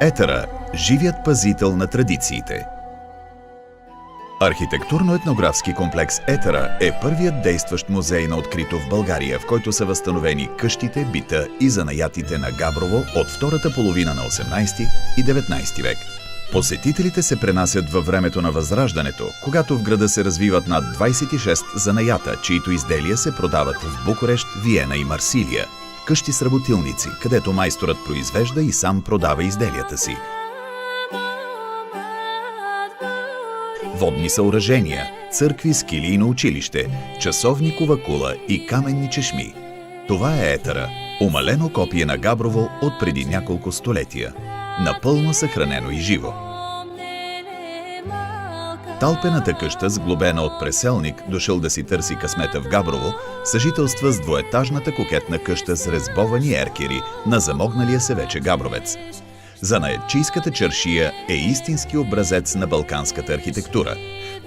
Етера – живият пазител на традициите. Архитектурно-етнографски комплекс Етера е първият действащ музей на открито в България, в който са възстановени къщите, бита и занаятите на Габрово от втората половина на 18 и 19 век. Посетителите се пренасят във времето на Възраждането, когато в града се развиват над 26 занаята, чието изделия се продават в Букурещ, Виена и Марсилия. Къщи с работилници, където майсторът произвежда и сам продава изделията си. Водни съоръжения, църкви, скилийно училище, часовникова кула и каменни чешми. Това е Етера, умалено копие на Габрово от преди няколко столетия. Напълно съхранено и живо. Талпената къща, сглобена от преселник, дошъл да си търси късмета в Габрово, съжителства с двоетажната кокетна къща с резбовани еркери на замогналия се вече габровец. Занаятчийската чаршия е истински образец на балканската архитектура.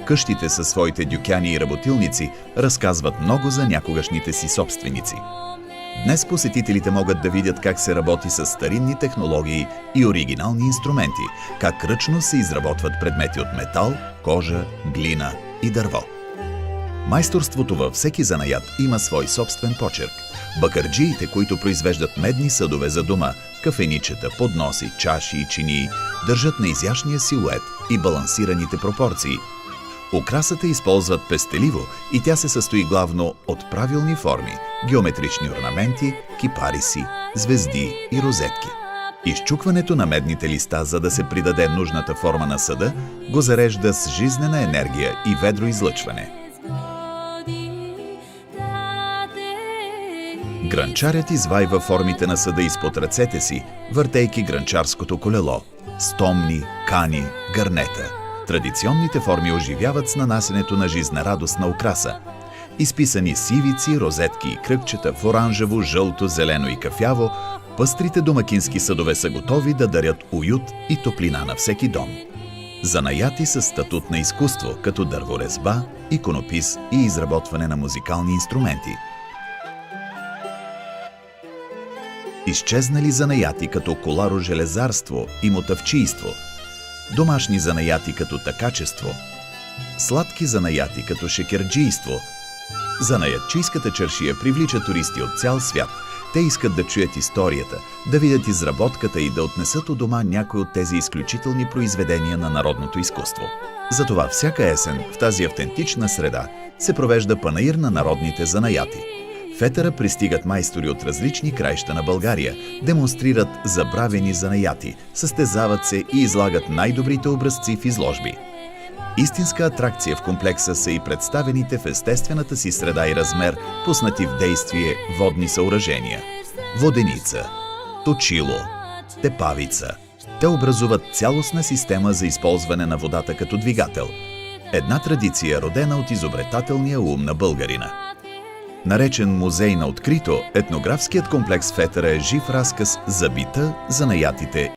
Къщите със своите дюкяни и работилници разказват много за някогашните си собственици. Днес посетителите могат да видят как се работи с старинни технологии и оригинални инструменти, как ръчно се изработват предмети от метал, кожа, глина и дърво. Майсторството във всеки занаят има свой собствен почерк. Бакърджиите, които произвеждат медни съдове за дома, кафеничета, подноси, чаши и чинии, държат на изящния силует и балансираните пропорции. Украсата използват пестеливо и тя се състои главно от правилни форми, геометрични орнаменти, кипариси, звезди и розетки. Изчукването на медните листа, за да се придаде нужната форма на съда, го зарежда с жизнена енергия и ведро излъчване. Грънчарят извайва формите на съда изпод ръцете си, въртейки грънчарското колело – стомни, кани, гърнета. Традиционните форми оживяват с нанасенето на жизнерадостна украса. Изписани с ивици, розетки и кръгчета в оранжево, жълто, зелено и кафяво, пъстрите домакински съдове са готови да дарят уют и топлина на всеки дом. Занаяти с статут на изкуство, като дърворезба, иконопис и изработване на музикални инструменти. Изчезнали занаяти като коларо-железарство и мотавчийство, домашни занаяти като такачество, сладки занаяти като шекерджийство. Занаятчийската чаршия привлича туристи от цял свят. Те искат да чуят историята, да видят изработката и да отнесат у дома някои от тези изключителни произведения на народното изкуство. Затова всяка есен в тази автентична среда се провежда панаир на народните занаяти. В Етера пристигат майстори от различни краища на България, демонстрират забравени занаяти, състезават се и излагат най-добрите образци в изложби. Истинска атракция в комплекса са и представените в естествената си среда и размер, пуснати в действие водни съоръжения. Воденица, точило, тепавица. Те образуват цялостна система за използване на водата като двигател. Една традиция, родена от изобретателния ум на българина. Наречен музей на открито, етнографският комплекс в Етера е жив разказ за бита, занаятите